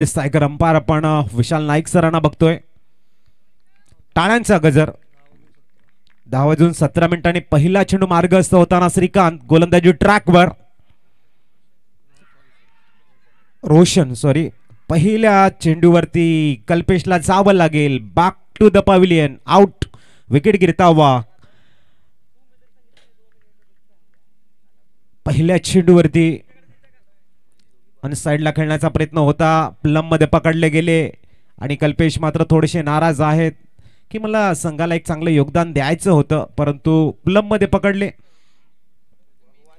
Tiger umpire आपण विशाल नाईक सरांना बघतोय. टाळ्यांचा गजर. 10 वाजून 17 मिनिटांनी पहिला चेंडू मार्गस्थ होताना श्रीकांत गोलंदाजी ट्रॅकवर. रोशन पहिल्या चेंडूवरती कल्पेशला जावं लागेल. Back to the pavilion. Out. Wicket गिरतावा. पहिल्या चेंडूवरती आणि साइडला खेळण्याचा प्रयत्न होता. प्लम मध्ये पकडले गेले आणि कल्पेश मात्र थोडेसे नाराज आहेत की मला संघाला एक चांगलं योगदान द्यायचं होतं, परंतु प्लम मध्ये पकडले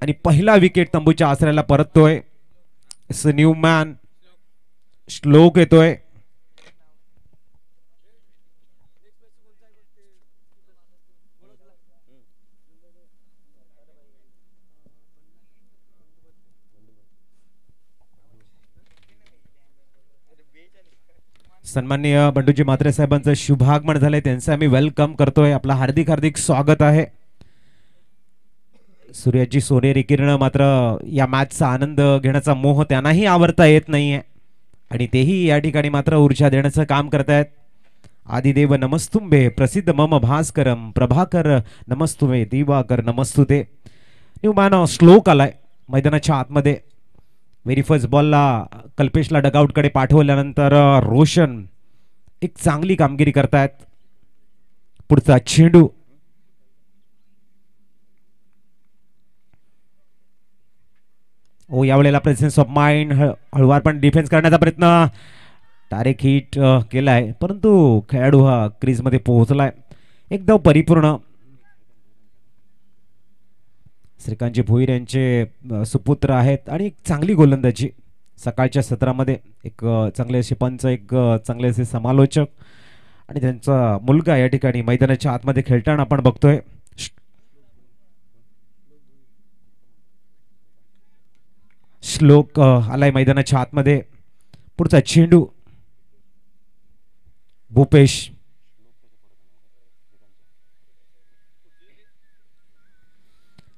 आणि पहिला विकेट तंबूच्या आसऱ्याला परततोय. New man. श्लोक येतोय. सन्माननीय बंडूजी म्हात्रे साहेबांचं शुभागमन झालंय, त्यांचं आम्ही वेलकम करतोय. आपला हार्दिक हार्दिक स्वागत आहे. सूर्याची सोनेरी किरण मात्र या मॅचचा आनंद घेण्याचा मोह त्यांनाही आवरता येत नाहीये आणि तेही या ठिकाणी मात्र ऊर्जा देण्याचं काम करतायत. आदिदेव नमस्तुंबे प्रसिद्ध मम भास्करम प्रभाकर नमस्तुमे दिवाकर नमस्तुते. न्यू मॅन श्लोक आलाय मैदानाच्या आतमध्ये. व्हेरी फर्स्ट बॉलला कल्पेशला डगआउट कडे पाठवल्यानंतर रोशन एक चांगली कामगिरी करतायत. पुढचा चेंडू. यावेळेला प्रेझेन्स ऑफ माइंड हळूवारपणे डिफेन्स करण्याचा प्रयत्न. डायरेक्ट हिट केलाय, परंतु खेळाडू हा क्रीज मध्ये पोहोचलाय. एकदम परिपूर्ण. श्रीकांतजी भोईर यांचे सुपुत्र आहेत आणि एक चांगली गोलंदाजी. सकाळच्या सत्रामध्ये एक चांगले असे पंच, एक चांगले असे समालोचक आणि त्यांचा मुलगा या ठिकाणी मैदानाच्या आतमध्ये खेळताना आपण बघतोय. श्लोक आलाय मैदानाच्या आतमध्ये. पुढचा चेंडू. भूपेश.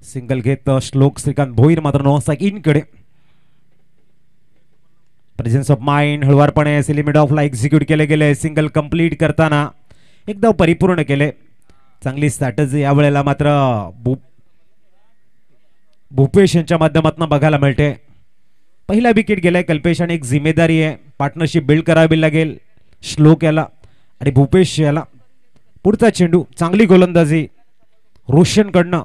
सिंगल घेत श्लोक. श्रीकांत भोईर मात्र नो स्ट्राइक इन कडे. प्रेझेन्स ऑफ माइंड हळूवारपणे लिमिट ऑफ ला एक्झिक्यूट केले गेले. सिंगल कंप्लीट करताना एकदम परिपूर्ण केले. चांगली स्ट्रॅटेजी यावेळेला मात्र भूपेश यांच्या माध्यमातून बघायला मिळते. पहिला विकेट गेलाय कल्पेश आणि एक जिम्मेदारी आहे, पार्टनरशिप बिल्ड करावी लागेल श्लोक याला आणि भूपेश याला. पुढचा चेंडू. चांगली गोलंदाजी रोशन कडनं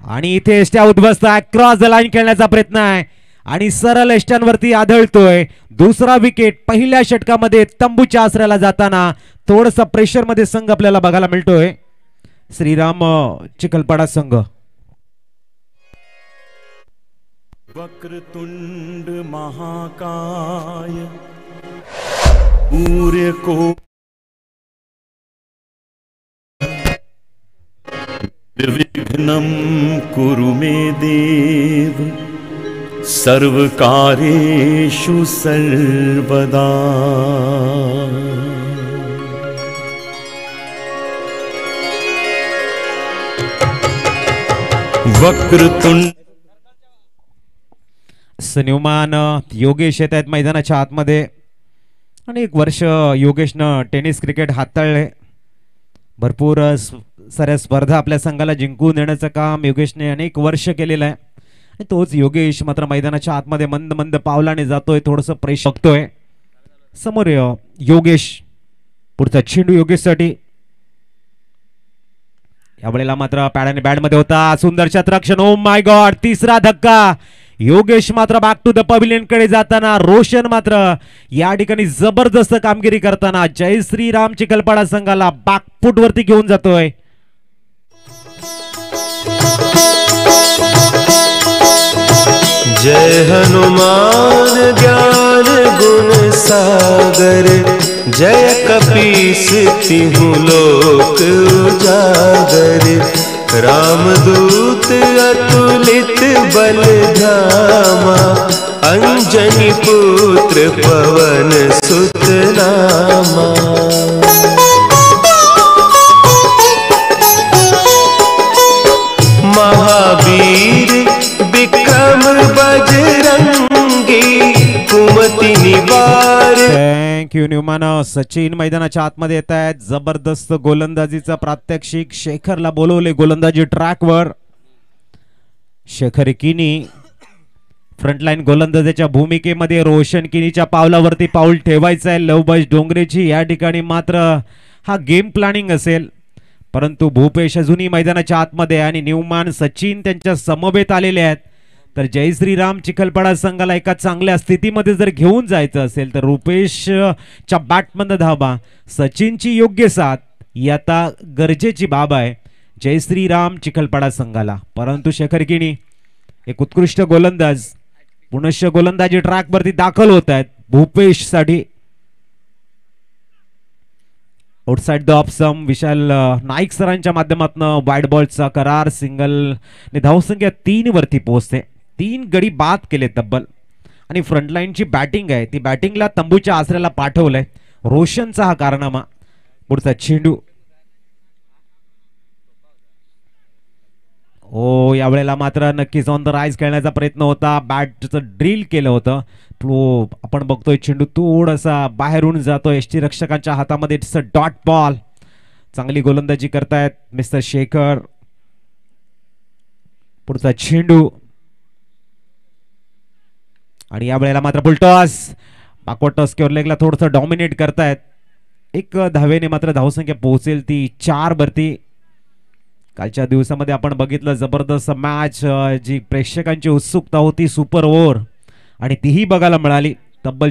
आणि इथे एष्ट्या उद्ध्वस्त आहे. क्रॉस द लाईन खेळण्याचा प्रयत्न आहे आणि सरळ एष्ट्यांवरती आदळतोय. दुसरा विकेट पहिल्या षटकामध्ये तंबूच्या आसऱ्याला जाताना थोडसा प्रेशर मध्ये संघ आपल्याला बघायला मिळतोय. श्रीराम चिखलपाडा संघ. वक्रतुंड महाकाय सूर्य को निर्विघ्नं कुरु मे देव सर्वकार्येषु सर्वदा. वक्रतुंड. सन्मान योगेश येत आहेत मैदानाच्या आतमध्ये आणि एक वर्ष योगेशनं टेनिस क्रिकेट हाताळले. भरपूर साऱ्या स्पर्धा आपल्या संघाला जिंकून देण्याचं काम योगेशने अनेक वर्ष केलेलं आहे आणि तोच योगेश मात्र मैदानाच्या आतमध्ये मंद मंद पावलाने जातोय. थोडंसं प्रेशर बघतोय. समोर योगेश. पुढचा चेंडू योगेशसाठी. यावेळेला मात्र पॅड आणि बॅड मध्ये होता. सुंदर शतरक्षण. Oh my God. तिसरा धक्का. योगेश मात्र बॅक टू द पॅव्हिलियन कडे जाताना रोशन मात्र या ठिकाणी जबरदस्त कामगिरी करताना जय श्रीराम चिखलपाडा संघाला बॅकफुट वरती घेऊन जातोय. जय हनुमान ज्ञान गुण सागर जय कपीस तिहु लोक उजागर. रामदूत अतुलित बल धामा अंजनी पुत्र पवन सुत नामा. महावीर विक्रम बजरंगी कुमति गोमती निवार. Thank you new man. सचिन मैदानाच्या आतमध्ये येत आहेत. जबरदस्त गोलंदाजीचा प्रात्यक्षिक. शेखरला बोलवले गोलंदाजी ट्रॅकवर. शेखर किनी फ्रंटलाईन गोलंदाजाच्या भूमिकेमध्ये. रोशन किनीच्या पावलावरती पाऊल ठेवायचं आहे लवबॉयज डोंगरेची. या ठिकाणी मात्र हा गेम प्लॅनिंग असेल, परंतु भूपेश अजूनही मैदानाच्या आतमध्ये आणि न्यूमॅन सचिन त्यांच्या समवेत आलेले आहेत. तर जय श्रीराम चिखलपाडा संघाला एका चांगल्या स्थितीमध्ये जर घेऊन जायचं असेल तर रुपेशच्या बॅटमधनं धाबा, सचिनची योग्य साथ ही आता गरजेची बाब आहे जय श्रीराम चिखलपाडा संघाला. परंतु शेखर किनी एक उत्कृष्ट गोलंदाज पुनश्च गोलंदाजी ट्रॅकवरती दाखल होत आहेत भूपेश साठी. आउटसाइड द ऑफ सम विशाल नाईक सरांच्या माध्यमातून वाईड बॉलचा करार. सिंगल धावसंख्या 3 वरती पोहोचते. 3 गडी बाद केले तब्बल. आणि फ्रंटलाईनची बॅटिंग आहे ती बॅटिंगला तंबूच्या आसऱ्याला पाठवलंय. रोशनचा हा कारनामा. पुढचा चेंडू. ओ यावेळेला मात्र नक्कीच ऑन द राईज खेळण्याचा प्रयत्न होता. बॅटचं ड्रिल केलं होतं. तो आपण बघतोय चेंडू थोडासा बाहेरून जातोय यष्टीरक्षकांच्या हातामध्ये. It's a dot ball. चांगली गोलंदाजी करतायत मिस्टर शेखर. पुढचा चेंडू. आणि यावेळेला मात्र फुलटॉस. बॅकवर्ड टॉस किंवा लेगला थोडंसं डॉमिनेट करतायत. एक धावेने मात्र धावसंख्या पोहोचेल ती 4 वरती. कालच्या दिवसामध्ये आपण बघितलं जबरदस्त मॅच. जी प्रेक्षकांची उत्सुकता होती सुपर ओव्हर आणि तीही बघायला मिळाली. तब्बल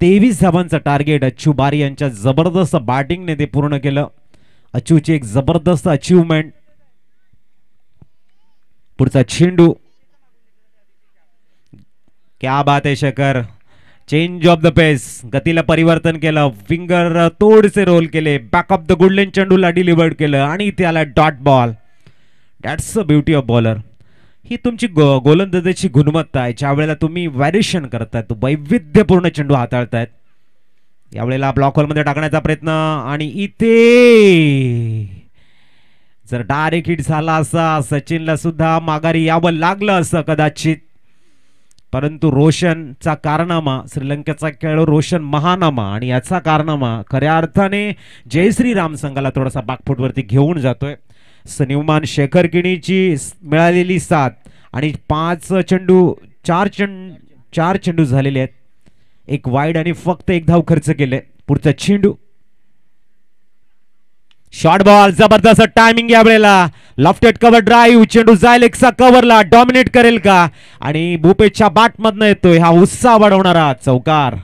23 धावांचं टार्गेट अच्चू बारी यांच्या जबरदस्त बॅटिंगने ते पूर्ण केलं. अच्चूची एक जबरदस्त अचीवमेंट. पुढचा चेंडू. क्या बात आहे Shekhar. Change of the pace. गतीला परिवर्तन केलं. फिंगर थोडेसे रोल केले. बॅक ऑफ द गुडलेन चेंडूला डिलिव्हर्ड केलं आणि त्याला dot ball. That's a beauty of bowler. ही तुमची गोलंदाजीची गुणवत्ता आहे. ज्या वेळेला तुम्ही व्हॅरिएशन करतायत वैविध्यपूर्ण चेंडू हाताळतायत. यावेळेला ब्लॉक होलमध्ये टाकण्याचा प्रयत्न आणि इथे जर डायरेक्ट हिट झाला असा सचिनला सुद्धा माघारी यावं लागलं असं कदाचित. परंतु रोशनचा कारनामा. श्रीलंकेचा खेळाडू रोशन महानामा आणि याचा कारनामा खऱ्या अर्थाने जय श्रीराम संघाला थोडासा बॅकफुटवरती घेऊन जातोय. न्यूमॅन शेखर किनीची मिळालेली साथ आणि 5 चेंडू 4 चेंडू झालेले आहेत. एक वाईड आणि फक्त 1 धाव खर्च केले. पुढचा चेंडू. Short ball. जबरदस्त टायमिंग यावेळेला. Lofted cover drive. चेंडू जाईल एकसा कव्हरला. डॉमिनेट करेल का आणि भूपेशच्या बॅटमधनं येतोय हा उत्साह वाढवणारा चौकार.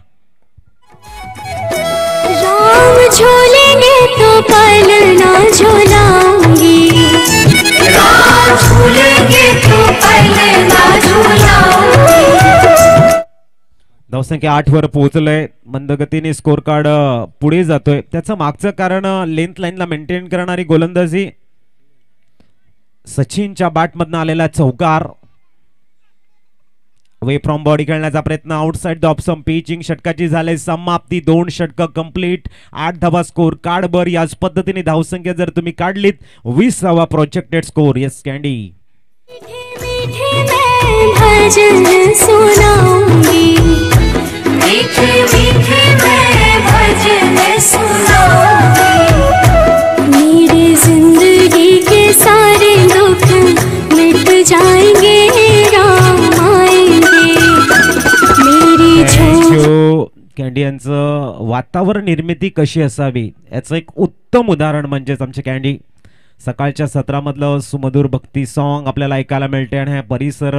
राम झूलेंगे तो पलना झूलाऊंगी. राम झूलेंगे तो पलना झूलाऊंगी. धावसंख्या 8 वर पोहोचलंय. मंदगतीने स्कोर कार्ड पुढे जातोय. त्याचं मागचं कारण लेंथ लाईनला मेंटेन करणारी गोलंदाजी. सचिनच्या बॅटमधनं आलेला चौकार. अवे फ्रॉम बॉडी खेळण्याचा प्रयत्न. Outside the off some pitching. षटकाची झाले समाप्ती. 2 षटक कंप्लीट. 8 धावा स्कोर कार्ड बर. याच पद्धतीने धावसंख्या जर तुम्ही काढलीत 20 धावा प्रोजेक्टेड स्कोर. Yes candy. भजन सुनाऊंगी. मीठे मीठे मैं भजन सुनाऊंगी. मेरी जिंदगी के सारे दुख मिट जाएंगे. राम आएंगे. मेरी कॅन्डी यांचं वातावरण निर्मिती कशी असावी याचं एक उत्तम उदाहरण म्हणजेच आमचे कॅन्डी. सकाळच्या सत्रामधलं सुमधुर भक्ती सॉन्ग आपल्याला ऐकायला मिळते आणि हा परिसर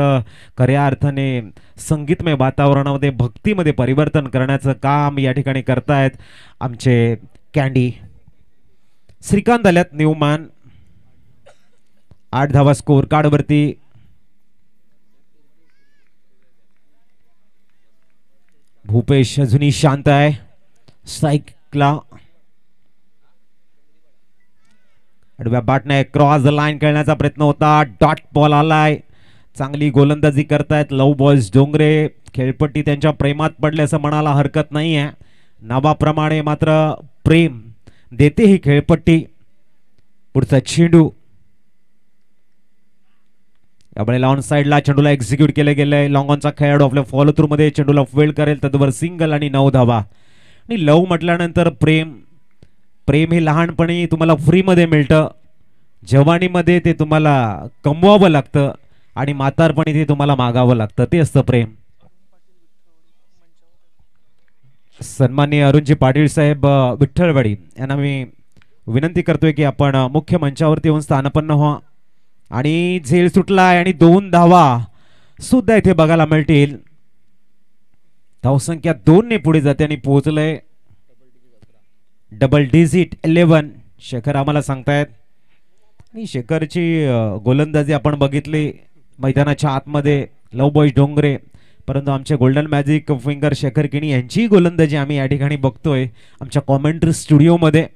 खऱ्या अर्थाने संगीतमय वातावरणामध्ये भक्तीमध्ये परिवर्तन करण्याचं काम या ठिकाणी करतायत आमचे कॅन्डी. श्रीकांत आल्यात. न्यूमॅन 8 धावा स्कोर कार्डवरती. भूपेश अजूनही शांत आहे. स्ट्राईकला आडव्या बॅटने क्रॉस द लाईन खेळण्याचा प्रयत्न होता. डॉट बॉल आलाय. चांगली गोलंदाजी करतायत लव बॉयज डोंगरे. खेळपट्टी त्यांच्या प्रेमात पडले असं म्हणायला हरकत नाही आहे. नावाप्रमाणे मात्र प्रेम देते ही खेळपट्टी. पुढचा चेंडू. यामुळे ऑन साईडला चेंडूला एक्झिक्यूट केलं गेलंय. लॉंग ऑनचा खेळाडू आपल्या फॉलो थ्रू मध्ये चेंडूला वेळ करेल तदवर सिंगल आणि 9 धावा. आणि लव म्हटल्यानंतर प्रेम हे लहानपणी तुम्हाला फ्रीमध्ये मिळतं, जवानीमध्ये ते तुम्हाला कमवावं लागतं आणि म्हातारपणी ते तुम्हाला मागावं लागतं, ते असतं प्रेम. सन्माननीय अरुणजी पाटील साहेब विठ्ठलवाडी यांना मी विनंती करतोय की आपण मुख्य मंचावरती येऊन स्थानापन्न व्हा. आणि झेल सुटलाय आणि 2 धावा सुद्धा इथे बघायला मिळतील. धावसंख्या 2 ने पुढे जाते आणि पोहोचलंय डबल डिजिट 11. शेखर आम्हाला सांगतायत आणि शेखरची गोलंदाजी आपण बघितली मैदानाच्या आतमध्ये लव बॉयज डोंगरे, परंतु आमचे गोल्डन मॅजिक फिंगर शेखर किणी यांची गोलंदाजी आम्ही या ठिकाणी बघतोय आमच्या कॉमेंट्री स्टुडिओमध्ये.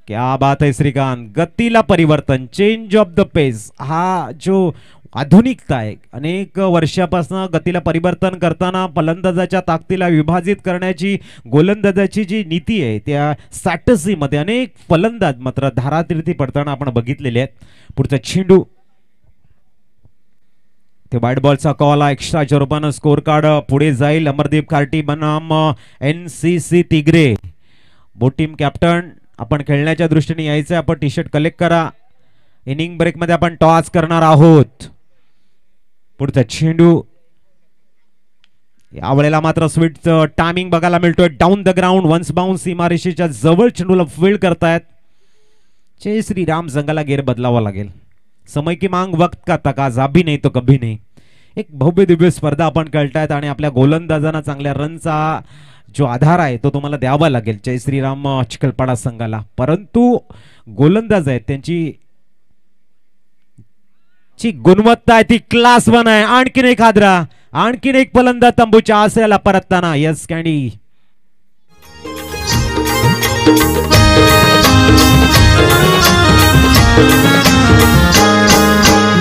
क्या बात है श्रीकांत. गतीला परिवर्तन, चेंज ऑफ द पेस, हा जो आधुनिकता आहे, अनेक वर्षापासून गतीला परिवर्तन करताना फलंदाजाच्या ताकदीला विभाजित करण्याची गोलंदाजाची जी नीती आहे त्या स्ट्रॅटेजीमध्ये अनेक फलंदाज मात्र धारातीर्थी पडताना आपण बघितलेले आहेत. पुढचा चेंडू ते वाईट बॉलचा कॉल, एक्स्ट्राच्या रूपानं स्कोर कार्ड पुढे जाईल. अमरदीप कार्टी बनाम NCC तिगरे. बोट टीम कॅप्टन आपण खेळण्याच्या दृष्टीने यायचं, आपण टी शर्ट कलेक्ट करा. इनिंग ब्रेक मध्ये आपण टॉस करणार आहोत. पुढचा चेंडू यावेळेला मात्र स्वीट टायमिंग बघायला मिळतोय. Down the ground, once bounce, सीमारेषेच्या जवळ चेंडूला फील्ड करतायत. जय श्री राम. संघाला गेर बदलावा लागेल. समय की मांग, वक्त का तकाजा, अभी नहीं तो कभी नहीं. एक भव्य दिव्य स्पर्धा आपण खेळतायत आणि आपल्या गोलंदाजांना चांगल्या रनचा जो आधार आहे तो तुम्हाला द्यावा लागेल जय श्रीराम चिखलपाडा संघाला. परंतु गोलंदाज आहेत त्यांची गुणवत्ता आहे ती क्लास 1 आहे. आणखीन एक हादरा, आणखीन एक फलंदाज तंबूच्या आसऱ्याला परतताना. Yes candy.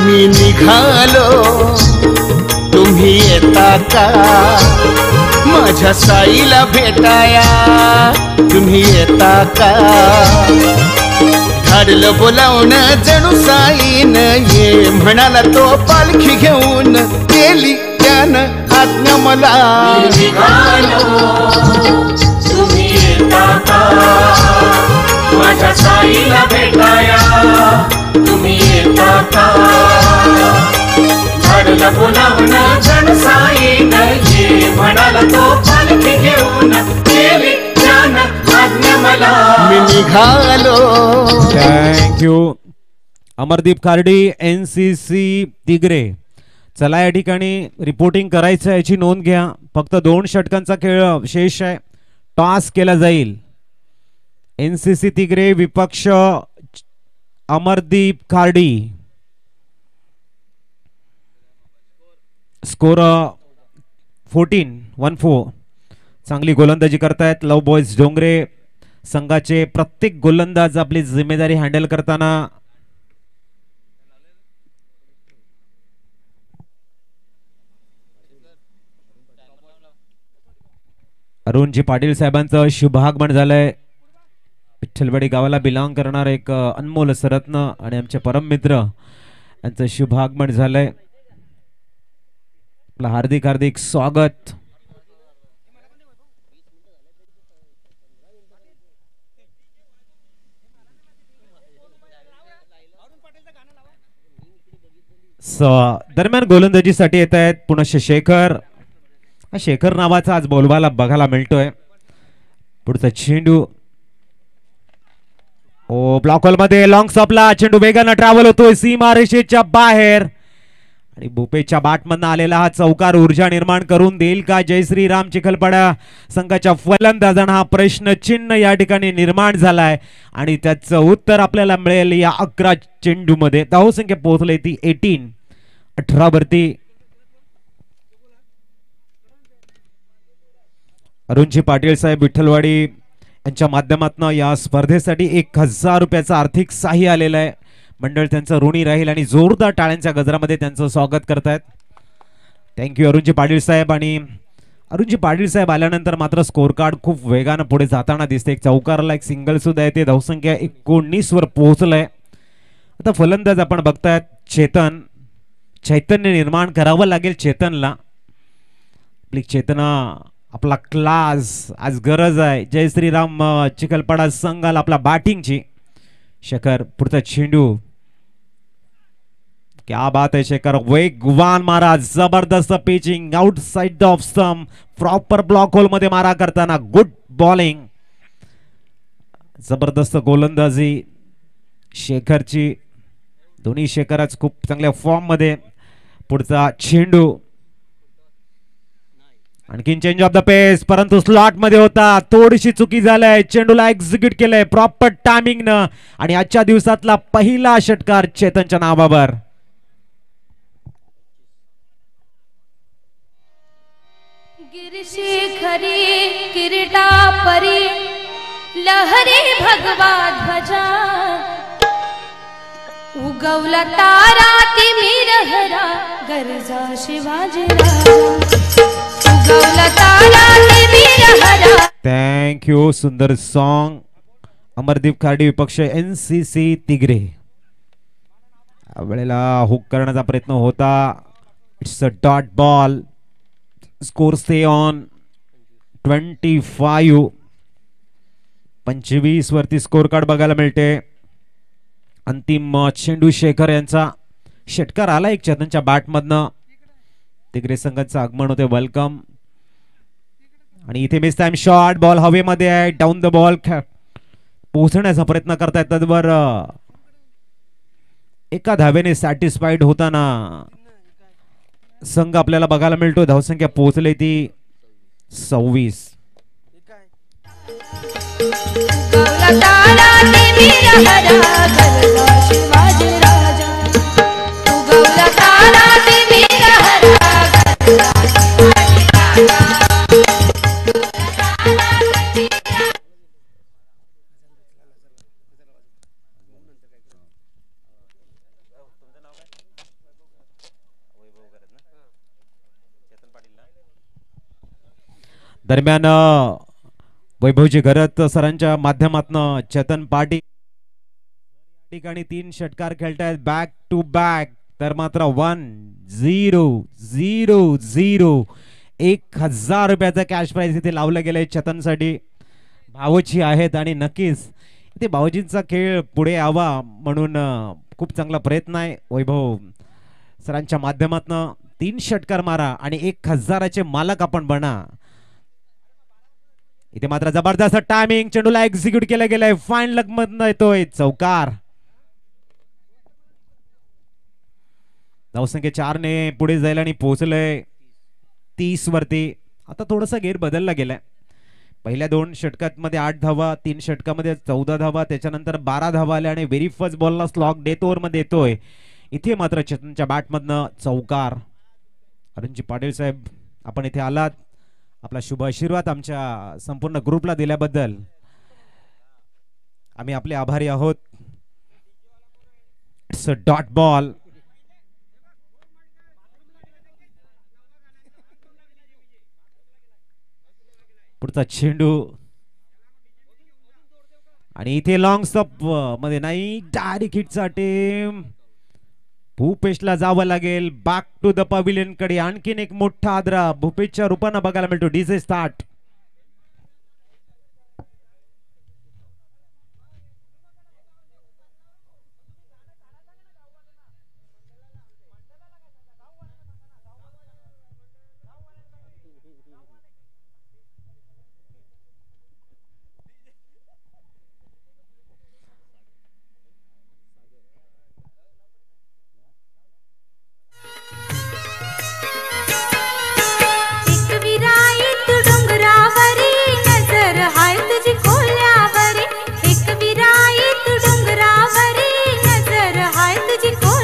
मी निघालो तुम्ही येता का, माझ्या साईला भेटाया तुम्ही येता का. धाडलं बोलावणं जणू साईन ये म्हणाला तो पालखी घेऊन, केली त्यानं आज्ञा मला. निघालो तुम्ही येता का, माझ्या साईला भेटाया तुम्ही येता का. धाडलं बोलावणं जणू साईन ये म्हणाला तो पालखी घेऊन, केली त्यानं आज्ञा मला. मी निघालो. Thank you Amardeep Kardi NCC Tigre. चला या ठिकाणी रिपोर्टिंग करायचं याची नोंद घ्या. फक्त 2 षटकांचा खेळ शेष आहे. टॉस केला जाईल. NCC तिगरे विपक्ष अमरदीप कार्डी. स्कोर 14 चांगली गोलंदाजी करतायत लव बॉयज डोंगरे संघाचे प्रत्येक गोलंदाज आपली जिम्मेदारी हँडल करताना. अरुणजी पाटील साहेबांचं शुभागमन झालंय. विठ्ठलवाडी गावाला बिलॉंग करणार एक अनमोल सरत्न आणि आमचे परम मित्र यांचं शुभागमन झालंय. आपलं हार्दिक हार्दिक स्वागत. दरम्यान गोलंदाजीसाठी येत आहेत पुनश्च शेखर. शेखर नावाचा आज बोलबाला बघायला मिळतोय. पुढचा चेंडू ब्लॉक होल मध्ये लॉंग स्टॉपला चेंडू वेगानं ट्रॅव्हल होतोय सीमारेषेच्या बाहेर आणि भूपेच्या बॅटमधनं आलेला हा चौकार ऊर्जा निर्माण करून देईल का जयश्री राम चिखलपाडा संघाच्या फलंदाजांना. हा प्रश्न चिन्ह या ठिकाणी निर्माण झालाय आणि त्याचं उत्तर आपल्याला मिळेल या 11 चेंडू मध्ये. धावसंख्या पोहोचली ती 18 वरती. अरुणजी पाटील साहेब विठ्ठलवाडी यांच्या माध्यमातून या स्पर्धेसाठी 1000 रुपयाचं आर्थिक सहाय्य आलेलं आहे. मंडळ त्यांचं ऋणी राहील आणि जोरदार टाळ्यांच्या गजरामध्ये त्यांचं स्वागत करतायत. थँक्यू अरुणजी पाटील साहेब. आणि अरुणजी पाटील साहेब आल्यानंतर मात्र स्कोर कार्ड खूप वेगानं पुढे जाताना दिसते. एक चौकारला एक सिंगल सुद्धा आहे. ते धावसंख्या 19 वर पोहोचलंय. आता फलंदाज आपण बघतायत चैतन्य निर्माण करावं लागेल चेतनला. आपली चेतना आपला क्लास आज गरज आहे. जय श्रीराम चिखलपाडा संघाला आपला बॅटिंगची. शेखर पुढचा चेंडू. क्या बात है शेखर, वेगवान मारा, जबरदस्त pitching, outside off stump, proper block hole मध्ये मारा करताना गुड बॉलिंग, जबरदस्त गोलंदाजी शेखरची. दोन्ही शेखर आज खूप चांगल्या फॉर्म मध्ये. पुढचा चेंडू. आणखीन चेंज ऑफ द पेस, परंतु स्लॉट मध्ये होता, थोडीशी चुकी झालंय. चेंडूला एक्झिक्यूट केलंय प्रॉपर टायमिंग न आणि आजच्या दिवसातला पहिला षटकार चेतनच्या नावावर. गिरिशेखरी किरीटा परी लहरी भगवा ध्वजा, उगवला तारा तिमिरहरा गरजा शिवाजीराजा, उगवला तारा तिमिरहरा. Thank you. सुंदर सॉन्ग. अमरदीप खार्डी विपक्ष NCC तिगरे. वेळेला हुक करण्याचा प्रयत्न होता. It's a dot ball. Score stay on 25. 25 वरती स्कोर कार्ड बघायला मिळते. अंतिम चेंडू शेखर यांचा. षटकार आला एक चेतनच्या बॅट मधनं. तिगरे संघाचं आगमन होते. वेलकम. आणि इथे मिस टाइम शॉट. बॉल हवेमध्ये आहे. डाऊन द बॉल पोहोचण्याचा प्रयत्न करतायत. तद्वर एका धावेने सॅटिस्फाईड होताना संघ आपल्याला बघायला मिळतो. धावसंख्या पोहोचली ती 26. दरम्यान वैभवजी घरत सरांच्या माध्यमातून चेतन पाटील ठिकाणी 3 षटकार खेळतायत बॅक टू बॅक. तर मात्र 1-0-0-0 1000 रुपयाचा कॅश प्राइज इथे लावलं गेलंय चेतनसाठी. भावची आहेत आणि नक्कीच इथे भावजींचा खेळ पुढे यावा म्हणून खूप चांगला प्रयत्न आहे. वैभव सरांच्या माध्यमातून 3 षटकार मारा आणि 1000चे मालक आपण बना. इथे मात्र जबरदस्त टायमिंग. चेंडूला एक्झिक्यूट केलं गेलंय. फाईन लक मधनं येतोय चौकार. धावसंख्या 4 ने पुढे जायला आणि पोहोचलंय 30 वरती. आता थोडासा गेअर बदलला गेलाय. पहिल्या 2 षटकांमध्ये 8 धावा, 3 षटकामध्ये 14 धावा, त्याच्यानंतर 12 धावा आल्या आणि व्हेरी फर्स्ट बॉलला स्लॉग डेथ ओव्हर मध्ये येतोय. इथे मात्र चेतनच्या बॅट मधनं चौकार. अरुणजी पाटील साहेब आपण इथे आलात. आपला शुभ आशीर्वाद आमच्या संपूर्ण ग्रुपला दिल्याबद्दल आम्ही आपले आभारी आहोत. It's a dot ball. पुढचा चेंडू आणि इथे लॉंग स्टॉप मध्ये नाही, डायरेक्ट हिटचा टीम. भूपेशला जावं लागेल बॅक टू द पॅव्हिलियन कडे. आणखीन एक मोठा आदरा भूपेशच्या रूपाने बघायला मिळतो. DJ start.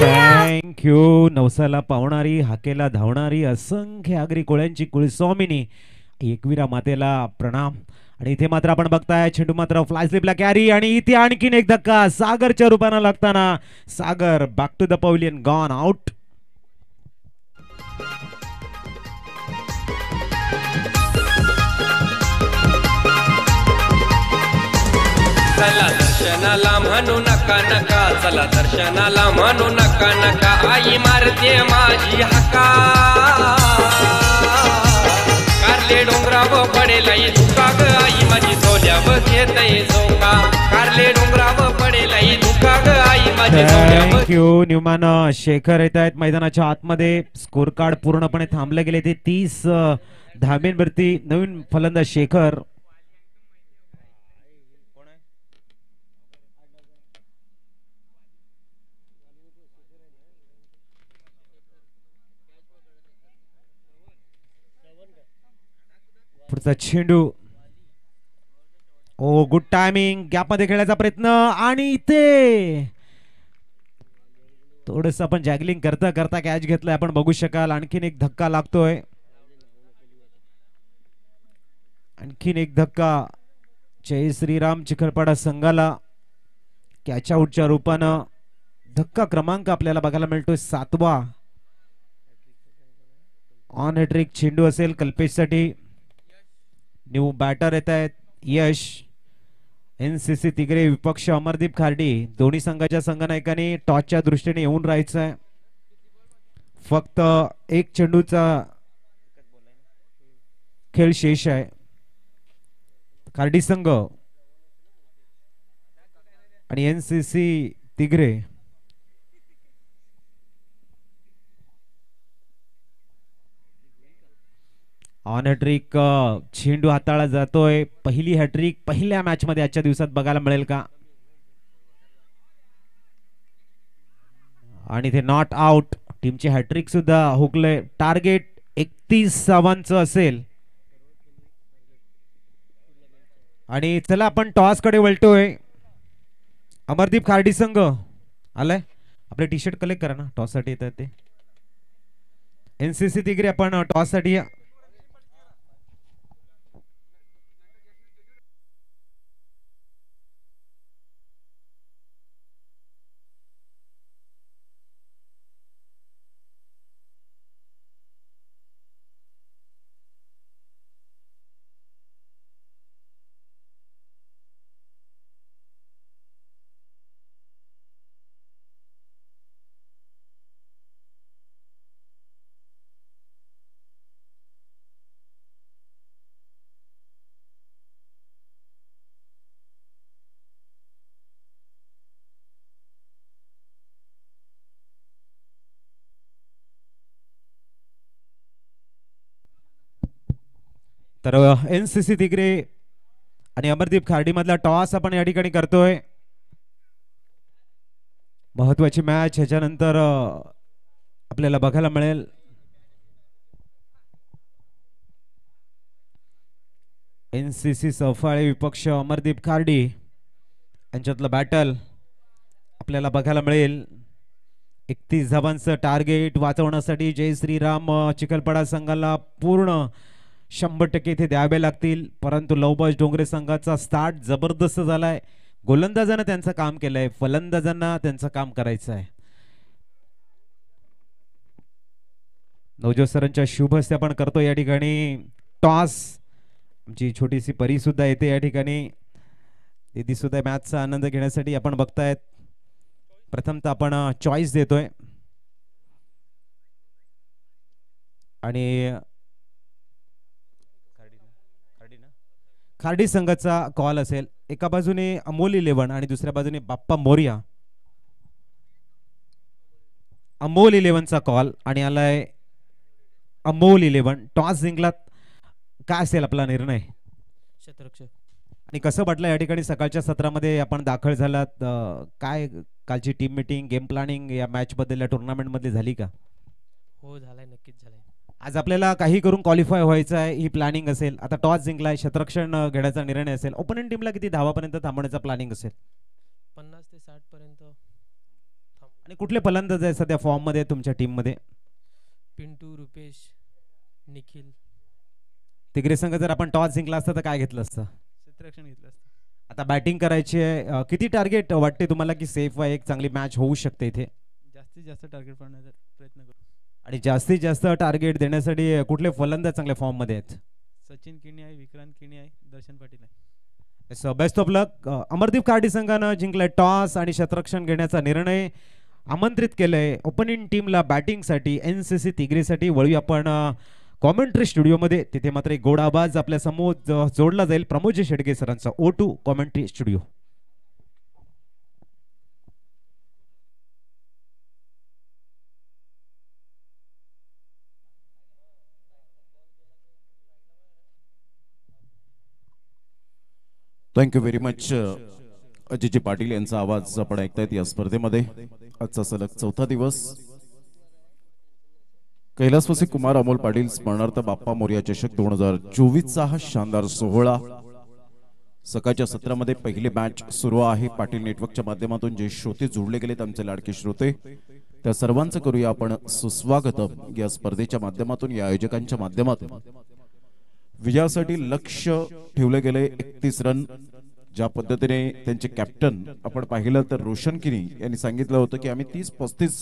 थँक्यू. नवसाला पावणारी, हाकेला धावणारी असंख्य आगरी कोळ्यांची कुलस्वामिनी एकविरा मातेला प्रणाम. आणि इथे मात्र आपण बघताय चेंडू मात्र फ्लाय स्लिपला कॅरी आणि इथे आणखीन एक धक्का सागरच्या रूपाने लागताना Sagar back to the pavilion gone out. चला दर्शनाला म्हणू नका नका, चला दर्शनाला म्हणू नका नका, आई मारते माझी हका. कारले डोंगराव पडेलाई धुका ग आई माझी झोल्यावर घेतय झोका. कारले डोंगराव पडेलाई धुका ग आई माझी झोल्यावर. थँक्यू. न्यूमॅन शेखर येत आहेत मैदानाच्या आतमध्ये. स्कोर कार्ड पूर्णपणे थांबले गेले ते 30 धाब्यांवरती. नवीन फलंदाज शेखर. पुढचा चेंडू. ओ गुड टायमिंग. गॅप मध्ये खेळायचा प्रयत्न आणि इथे थोडस आपण जॅगलिंग करता करता कॅच घेतलाय. आपण बघू शकाल आणखीन एक धक्का लागतोय. आणखीन एक धक्का जय श्रीराम चिखलपाडा संघाला कॅच आउटच्या रूपानं. धक्का क्रमांक आपल्याला बघायला मिळतोय 7वा. ऑन हॅट्रिक चेंडू असेल कल्पेशसाठी. न्यू बॅटर येत आहेत यश. NCC तिगरे विपक्ष अमरदीप खार्डी. दोन्ही संघाच्या संघनायकांनी टॉसच्या दृष्टीने येऊन राहायचं आहे. फक्त एक चेंडूचा खेळ शेष आहे. खार्डी संघ आणि NCC तिगरे. ऑन हॅट्रिक चेंडू हाताळला जातोय. पहिली हॅट्रिक पहिल्या मॅच मध्ये आजच्या दिवसात बघायला मिळेल का? आणि ते नॉट आउट. टीमची हॅट्रिक सुद्धा हुकले. टार्गेट 31 धावांचं असेल. आणि चला आपण टॉस कडे वळतोय. अमरदीप खार्डी संघ आलाय. आपले टी शर्ट कलेक्ट करा ना, टॉस साठी येतात ते. NCC तिगरे आपण टॉस साठी या. तर NCC तिगरे आणि अमरदीप खार्डी मधला टॉस आपण या ठिकाणी करतोय. महत्वाची मॅच ह्याच्यानंतर आपल्याला बघायला मिळेल. NCC सफाळे विपक्ष अमरदीप खार्डी यांच्यातलं बॅटल आपल्याला बघायला मिळेल. 31 धावांचं टार्गेट वाचवण्यासाठी जय श्रीराम चिखलपाडा संघाला पूर्ण 100% इथे द्यावे लागतील. परंतु लवबाज डोंगरे संघाचा स्टार्ट जबरदस्त झालाय. गोलंदाजांना त्यांचं काम केलंय, फलंदाजांना त्यांचं काम करायचं आहे. नवजोत सरांच्या शुभ हस्ते आपण करतो या ठिकाणी टॉस. आमची छोटीशी परी सुद्धा येते या ठिकाणी. दीदी सुद्धा मॅचचा आनंद घेण्यासाठी आपण बघतायत. प्रथमतः आपण चॉईस देतोय आणि खार्डी संघाचा कॉल असेल. एका बाजूने अमोल 11 आणि दुसऱ्या बाजूने बाप्पा मोरिया. अमोल 11चा कॉल आणि आलाय अमोल 11. टॉस जिंकलात. काय असेल आपला निर्णय? क्षेत्ररक्षक. आणि कसं वाटलं या ठिकाणी सकाळच्या सत्रामध्ये आपण दाखल झालात? काय कालची टीम मीटिंग, गेम प्लॅनिंग या मॅच बद्दल, या टुर्नामेंट मध्ये झाली का? हो झालाय, नक्कीच झालाय. आज आपल्याला काही करून क्वालिफाय व्हायचं आहे, ही प्लॅनिंग असेल. आता टॉस जिंकलाय, क्षेत्ररक्षण घेण्याचा निर्णय असेल. ओपोनंट टीमला किती धावापर्यंत थांबण्याचा प्लॅनिंग असेल? 50 ते 60 पर्यंत. आणि कुठले फलंदाज आहे सध्या फॉर्म मध्ये तुमच्या टीम मध्ये? पिंटू, रुपेश, निखिल. तिगरे संघ जर आपण टॉस जिंकला असता तर काय घेतलं असतं? क्षेत्ररक्षण घेतलं असतं. आता बॅटिंग करायची आहे. किती टार्गेट वाटते तुम्हाला की सेफ आहे, एक चांगली मॅच होऊ शकते इथे? जास्तीत जास्त टार्गेट पडण्याचा प्रयत्न करू. आणि जास्तीत जास्त टार्गेट देण्यासाठी कुठले फलंदाज चांगल्या फॉर्म मध्ये आहेत? सचिन किणी आहे, विक्रांत किणी आहे, दर्शन पाटील आहे. Best of luck. Amardeep Kardi संघानं जिंकलाय टॉस आणि क्षेत्ररक्षण घेण्याचा निर्णय आमंत्रित केलंय ओपनिंग टीमला बॅटिंगसाठी NCC तिगरीसाठी. वळूया आपण कॉमेंट्री स्टुडिओमध्ये. तिथे मात्र एक गोड आवाज आपल्या समोर जोडला जाईल प्रमोद शेडगे सरांचा O2 commentary studio. Thank you very much. Ajayji Patil यांचा आवाज आपण ऐकतायत या स्पर्धेमध्ये. आजचा सलग चौथा दिवस कैलासवासी कुमार अमोल पाटील स्मरणार्थ बाप्पा मोरया चषक 2024चा हा शानदार सोहळा. सकाळच्या सत्रामध्ये पहिली मॅच सुरू आहे. पाटील नेटवर्कच्या माध्यमातून जे श्रोते जोडले गेलेत आमचे लाडके श्रोते त्या सर्वांचं करूया आपण सुस्वागतम या स्पर्धेच्या माध्यमातून, या आयोजकांच्या माध्यमातून. विजयासाठी लक्ष ठेवले गेले 31 रन. ज्या पद्धतीने त्यांचे कॅप्टन आपण पाहिलं तर रोशन किनी यांनी सांगितलं होतं की आम्ही 30-35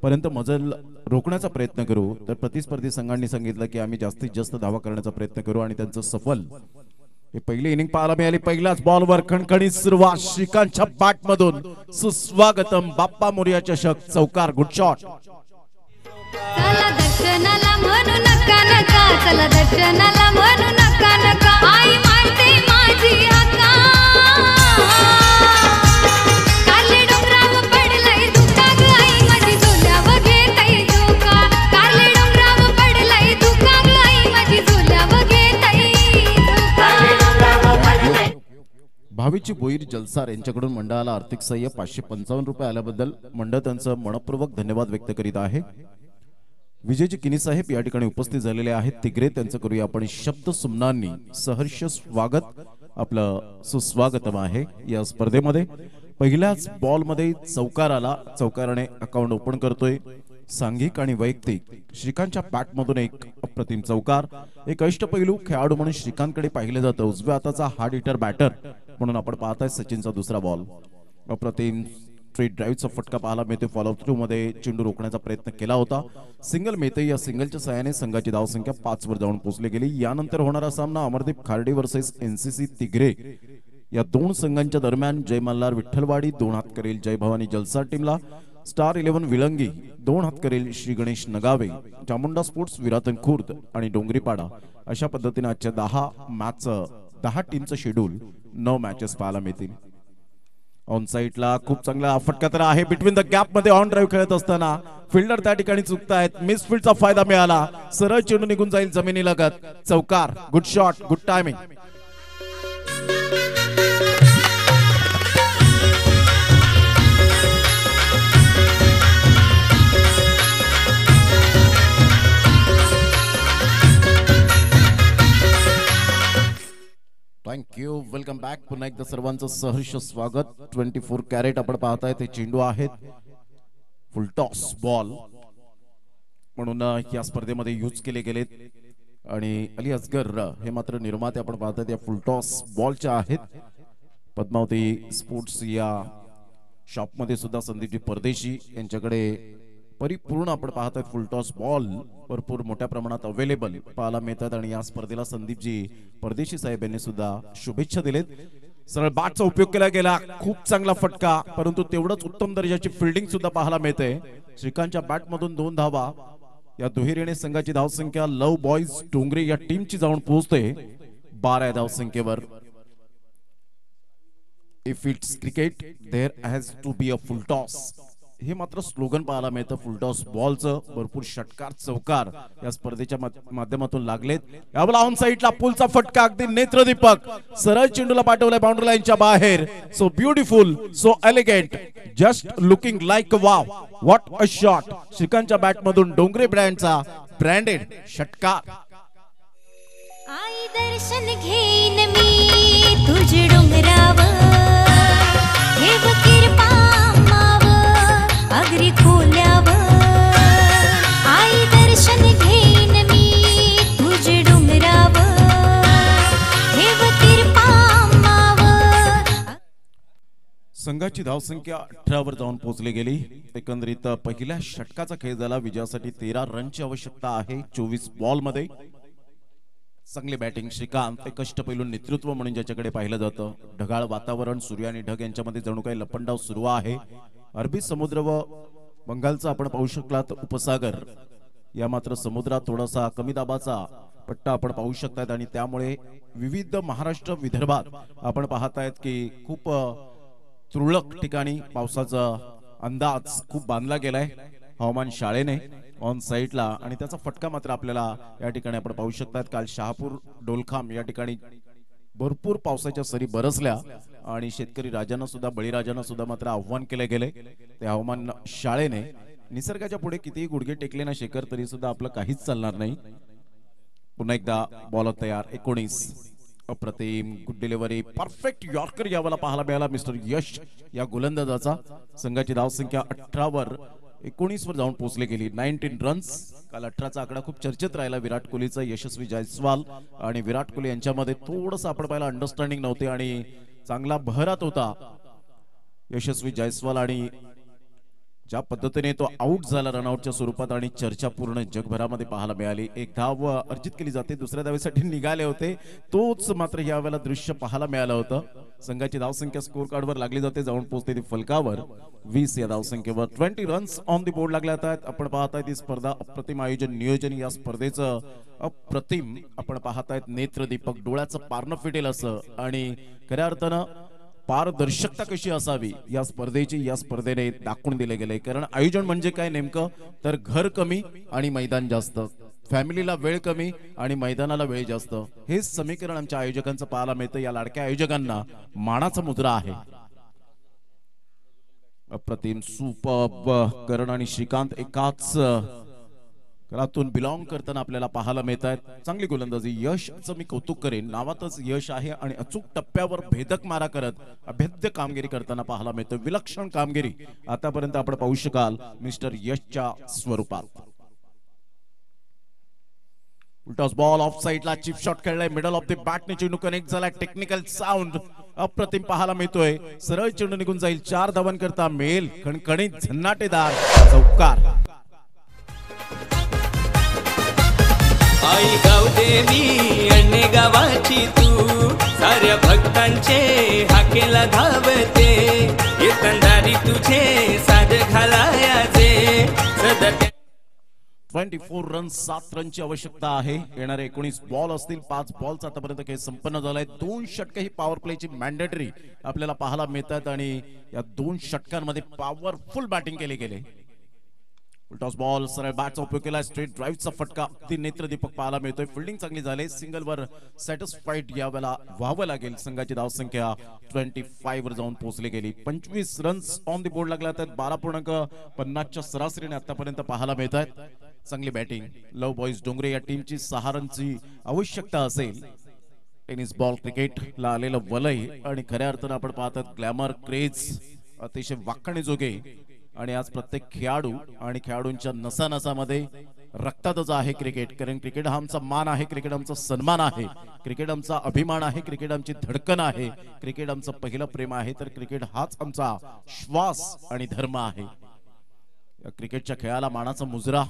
पर्यंत मजल रोखण्याचा प्रयत्न करू, तर प्रतिस्पर्धी संघांनी सांगितलं की आम्ही जास्तीत जास्त धावा करण्याचा प्रयत्न करू आणि त्यांचं सफल हे पहिली इनिंग पाहायला मिळाली. पहिल्याच बॉलवर खणखणीत सुरुवात श्रीकांतच्या बॅट मधून. सुस्वागतम बाप्पा मोरया चषक चौकार. Good shot. चला दर्शनाला म्हणू नका नका, चला दर्शनाला म्हणू नका नका, आई मारते माझी हक्का. कारले डोंगरावर पडलंय धुका ग आई माझी झोल्यावर घेतय धोका. कारले डोंगरावर पडलंय धुका ग आई माझी झोल्यावर घेतय धोका. भावीची बोईर जलसार यांच्याकडून मंडळाला आर्थिक सहाय्य 555 रुपये आल्याबद्दल मंडळ त्यांचं मनपूर्वक धन्यवाद व्यक्त करीत आहे. विजयजी किनी साहेब या ठिकाणी उपस्थित झालेले आहेत. तिगरे त्यांचं करूया आपण शब्द सुमनांनी सहर्ष स्वागत. आपलं सुस्वागतम आहे या स्पर्धेमध्ये. पहिल्याच बॉल मध्ये चौकार आला. चौकाराने अकाउंट ओपन करतोय. सांघिक आणि वैयक्तिक श्रीकांतच्या बॅट मधून एक अप्रतिम चौकार. एक अष्टपैलू खेळाडू म्हणून श्रीकांतकडे पाहिलं जातं. उजव्या हाताचा हार्ड हिटर बॅटर म्हणून आपण पाहताय. सचिनचा दुसरा बॉल. अप्रतिम स्ट्रेट ड्राईव्हचा फटका पाहायला मिळतो. फॉलोअप थ्रू मध्ये चेंडू रोखण्याचा प्रयत्न केला होता. सिंगल मिळते. या सिंगलच्या सहाय्याने संघाची धावसंख्या 5 वर जाऊन पोहोचली गेली. यानंतर होणारा सामना अमरदीप खार्डे वर्सेस NCC तिगरे या दोन संघांच्या दरम्यान. जय मल्हार विठ्ठलवाडी 2 हात करेल जय भवानी जलसार टीमला. स्टार 11 विलंगी 2 हात करेल श्री गणेश नगावे. चामुंडा स्पोर्ट्स विरातन खुर्द आणि डोंगरीपाडा. अशा पद्धतीने आजच्या 10 टीमचं शेड्यूल 9 मॅचेस पाहायला मिळतील. ऑन साइडला खूप चांगला फटका तर आहे. बिटवीन द गॅप मध्ये ऑन ड्राईव्ह खेळत असताना फिल्डर त्या ठिकाणी चुकतायत. मिस फील्डचा फायदा मिळाला. सरळ चेंडू निघून जाईल जमिनीलगत. चौकार. Good shot. Good timing. Thank you. Welcome back. पुन्हा एकदा सर्वांचं सहर्ष स्वागत. 24 कॅरेट आपण पाहताय ते चेंडू आहेत. फुल टॉस बॉल म्हणून या स्पर्धेमध्ये यूज केले गेलेत. आणि अली असगर हे मात्र निर्माते आपण पाहताय या फुल टॉस बॉलच्या आहेत. पद्मावती स्पोर्ट्स या शॉपमध्ये सुद्धा संदीपजी परदेशी यांच्याकडे परिपूर्ण आपण पाहताय फुल टॉस बॉल भरपूर मोठ्या प्रमाणात अवेलेबल पाहायला मिळतात. आणि या स्पर्धेला संदीपजी परदेशी साहेब यांनी सुद्धा शुभेच्छा दिलेत. सरळ बॅटचा उपयोग केला गेला. खूप चांगला फटका, परंतु तेवढंच उत्तम दर्जाची फिल्डिंग सुद्धा पाहायला मिळते. श्रीकांतच्या बॅट मधून 2 धावा. या दुहेरीने संघाची धावसंख्या लव बॉयज डोंगरे या टीमची जाऊन पोहोचते 12 धावसंख्येवर. If it's cricket there has to be a full toss हे मात्र स्लोगन पाहायला मिळतं. फुल टॉस बॉलचं भरपूर षटकार चौकार या स्पर्धेच्या माध्यमातून लागलेत. यावेळेला ऑन साइडला पुलचा फटका अगदी नेत्रदीपक. सरळ चेंडूला पाठवलाय बाउंड्री लाईनच्या बाहेर. So beautiful, so elegant, just looking like wow. What a shot. श्रीकांतच्या बॅट मधून डोंगरे ब्रँडचा ब्रँडेड षटकार. आई दर्शन घेईन मी तुझ डोंगरावर, ठेव कृपा अगरी खोल्यावर. आई दर्शन घेईन मी तुझ डोंगरावर, ठेव कृपा संघाची धावसंख्या 18 वर जाऊन पोहोचली गेली. एकंदरीत पहिल्या षटकाचा खेळ झाला. विजयासाठी 13 रनची आवश्यकता आहे 24 बॉल मध्ये. चांगली बॅटिंग श्रीकांत. ते कष्टपैलू नेतृत्व म्हणून ज्याच्याकडे पाहिलं जातं. ढगाळ वातावरण, सूर्य आणि ढग यांच्यामध्ये जणू काही लपंडाव सुरू आहे. अरबी समुद्र व बंगालचा आपण पाहू शकलात उपसागर, या मात्र समुद्रात थोडासा कमी दाबाचा पट्टा आपण पाहू शकतात आणि त्यामुळे विविध महाराष्ट्र विदर्भात आपण पाहतायत की खूप तुरळक ठिकाणी पावसाचा अंदाज खूप बांधला गेलाय हवामान शाळेने ऑन साईडला आणि त्याचा फटका मात्र आपल्याला या ठिकाणी आपण पाहू शकतात. काल शहापूर डोलखाम या ठिकाणी भरपूर पावसाच्या सरी बरसल्या आणि शेतकरी राजांना सुद्धा बळीराजांना सुद्धा मात्र आव्हान केले गेले ते हवामान शाळेने. निसर्गाच्या पुढे कितीही गुडघे टेकले ना शेखर तरी सुद्धा आपलं काहीच चालणार नाही. पुन्हा एकदा बॉल तयार. 19 अप्रतिम गुड डिलिव्हरी, परफेक्ट यॉर्कर यावेळेला पाहायला मिळाला मिस्टर यश या गोलंदाजाचा. संघाची धावसंख्या 18 वर 19 वर जाऊन पोहोचली गेली. 19 रन्स. काल 18चा आकडा खूप चर्चेत राहिला. विराट कोहलीचा, यशस्वी जायस्वाल आणि विराट कोहली यांच्यामध्ये थोडंसं आपण पाहिलं अंडरस्टँडिंग नव्हते आणि चांगला बहरात होता यशस्वी जायस्वाल आणि ज्या पद्धतीने तो आउट झाला रनआउटच्या स्वरूपात आणि चर्चा पूर्ण जगभरामध्ये पाहायला मिळाली. एक धाव अर्जित केली जाते, दुसऱ्या धावेसाठी निघाले होते, तोच मात्र यावेळेला दृश्य पाहायला मिळालं होतं. संघाची धावसंख्या स्कोर कार्डवर लागली जाते, जाऊन पोहोचते ती फलकावर 20 या धावसंख्येवर. 20 रन्स ऑन द बोर्ड लागल्या आहेत. आपण पाहताय ती स्पर्धा अप्रतिम आयोजन नियोजन या स्पर्धेचं अप्रतिम आपण पाहतायत. नेत्रदीपक, डोळ्याचं पारणं फिटेल असं आणि खऱ्या अर्थानं पारदर्शकता कशी असावी या स्पर्धेची या स्पर्धेने दाखवून दिले गेले. कारण आयोजन म्हणजे काय नेमकं तर घर कमी आणि मैदान जास्त, फॅमिलीला वेळ कमी आणि मैदानाला वेळ जास्त, हेच समीकरण आमच्या आयोजकांचं पाहायला मिळतं. या लाडक्या आयोजकांना मानाचा मुद्रा आहे. अप्रतिम सुपर्ब करण आणि श्रीकांत एकाच घरातून बिलॉंग करताना आपल्याला पाहायला मिळत आहेत. चांगली गोलंदाजी. यशचं मी कौतुक करेन, नावातच यश आहे आणि अचूक टप्प्यावर भेदक मारा करत अभेद्य कामगिरी करताना पाहायला मिळतं. विलक्षण कामगिरी आतापर्यंत आपण पाहू शकाल मिस्टर यशच्या स्वरूपात. उलटॉस बॉल ऑफ साइडला चिप शॉट खेळलाय. मिडल ऑफ द बॅटने चेंडू कनेक्ट झाला. टेक्निकल साऊंड अप्रतिम पाहायला मिळतोय. सरळ चेंडू निघून जाईल. 4 धावां करता मेल खणखणीत झन्नाटेदार चौकार. आई गावदेवी अण्णे गावाची तू साऱ्या भक्तांचे हाकेला धावते. एकंदारी तुझे साध घालायाचे सदा 24 रन्स 7 रनची आवश्यकता आहे. येणारे 19 बॉल असतील. 5 बॉल्स आतापर्यंत खेळ संपन्न झालाय. 2 षटक ही पॉवर प्लेची मॅन्डेटरी आपल्याला पाहायला मिळतात आणि या 2 षटकांमध्ये पॉवरफुल बॅटिंग केली गेली. टॉस बॉल सरळ बॅटचा उपयोग केला. स्ट्रेट ड्राईव्हचा फटका अगदी नेत्रदीपक पाहायला मिळतोय. फिल्डिंग चांगली झाली. सिंगलवर सॅटिस्फाईड यावेळेला व्हावं लागेल. संघाची धावसंख्या 25 वर जाऊन पोहोचली गेली. 25 रन्स ऑन द बोर्ड लागल्या आहेत. 12.50 च्या सरासरीने आतापर्यंत पाहायला मिळत आहेत. चांगली बॅटिंग. लव बॉईज डोंगरे या टीमची 6 रनची आवश्यकता असेल. टेनिस बॉल क्रिकेटला आलेलं वलय आणि खऱ्या अर्थानं आपण पाहतात ग्लॅमर क्रेज अतिशय वाखाणीजोगे आणि आज प्रत्येक खेळाडू आणि खेळाडूंच्या नसानसामध्ये रक्तातच आहे क्रिकेट. कारण क्रिकेट हा आमचा मान आहे, क्रिकेट आमचा सन्मान आहे, क्रिकेट आमचा अभिमान आहे, क्रिकेट आमची धडकन आहे, क्रिकेट आमचं पहिलं प्रेम आहे, तर क्रिकेट हाच आमचा श्वास आणि धर्म आहे. या क्रिकेटच्या खेळाला मानाचा मुजरा.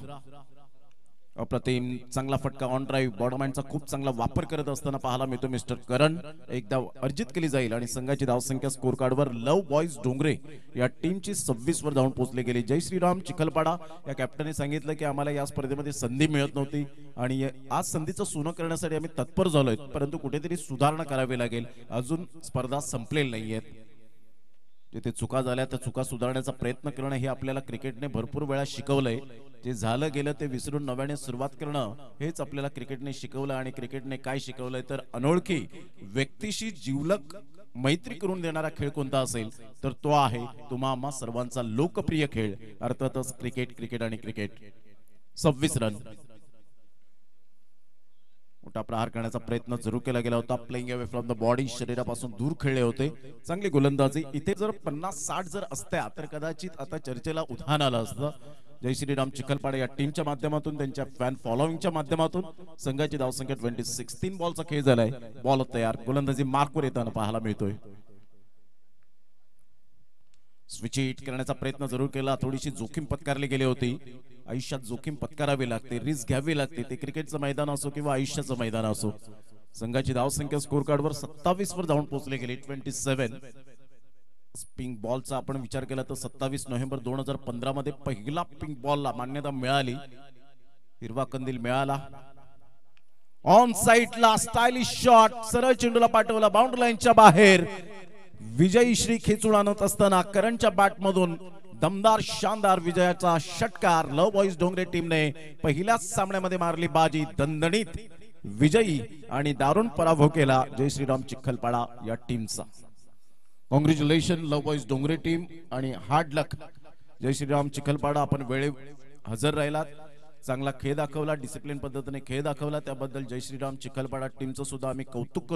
अप्रतिम चांगला फटका ऑन ड्राईव्ह. बॉटमहँडचा खूप चांगला वापर करत असताना पाहायला मिळतो मिस्टर करण. एकदा अर्जित केली जाईल आणि संघाची धावसंख्या स्कोर कार्डवर लव बॉईज डोंगरे या टीमची 26 वर जाऊन पोहोचली गेली. जय श्रीराम चिखलपाडा या कॅप्टनने सांगितलं की आम्हाला या स्पर्धेमध्ये संधी मिळत नव्हती आणि आज संधीचं सोनं करण्यासाठी आम्ही तत्पर झालोय, परंतु कुठेतरी सुधारणा करावी लागेल. अजून स्पर्धा संपलेली नाहीयेत. जिथे चुका झाल्या त्या चुका सुधारण्याचा प्रयत्न करणं हे आपल्याला क्रिकेटने भरपूर वेळा शिकवलंय. जे झालं गेलं ते विसरून नव्याने सुरुवात करणं हेच आपल्याला क्रिकेटने शिकवलं. आणि क्रिकेटने काय शिकवलंय तर अनोळखी व्यक्तीशी जिवलग मैत्री करून देणारा खेळ कोणता असेल तर तो आहे तुम्हा आम्हा सर्वांचा लोकप्रिय खेळ, अर्थातच क्रिकेट. क्रिकेट आणि क्रिकेट. 26 रन. मोठा प्रहार करण्याचा प्रयत्न जरूर केला गेला होता. Playing away from the body, शरीरापासून दूर खेळले होते. चांगली गोलंदाजी. इथे जर 50-60 जर असत्या तर कदाचित आता चर्चेला उधाण आलं असतं. जय श्रीराम चिखलपाडे या टीमच्या माध्यमातून त्यांच्या फॅन फॉलोइंगच्या माध्यमातून संघाची धावसंख्या 26. 3 बॉलचा खेळ झालाय. बॉल तयार. गोलंदाजी मार्कवर येताना पाहायला मिळतोय. स्विच हिट करण्याचा प्रयत्न जरूर केला. थोडीशी जोखीम पत्कारली गेली होती. आयुष्यात जोखीम पत्करावी लागते, रिस्क घ्यावी लागते, ते क्रिकेटचं मैदान असो किंवा आयुष्याचं मैदान असो. संघाची धावसंख्या स्कोर कार्डवर 27 वर जाऊन पोहोचले गेले. 27. पिंक बॉलचा आपण विचार केला तर 27 नोव्हेंबर 2015 मध्ये पहिला पिंक बॉलला मान्यता मिळाली, हिरवा कंदील मिळाला. ऑन साइडला स्टायलिश शॉट, सरळ चेंडूला पाठवला बाउंड्री लाईनच्या बाहेर. विजयी श्री खेचून आणत असताना करणच्या बॅट मधून दमदार शानदार विजयाचा षटकार. लव बॉईज डोंगरे टीमने पहिल्याच सामन्यामध्ये मारली बाजी. दणदणीत विजयी आणि दारुण पराभव केला जय श्रीराम चिखलपाडा या टीमचा. कॉंग्रॅच्युलेशन लव बॉईज डोंगरे टीम आणि हार्ड लक जय श्रीराम चिखलपाडा. आपण वेळे हजर राहिलात, चांगला खेळ दाखवला, डिसिप्लिन पद्धतीने खेळ दाखवला, त्याबद्दल जय श्रीराम चिखलपाडा टीमचं सुद्धा आम्ही कौतुक करतो.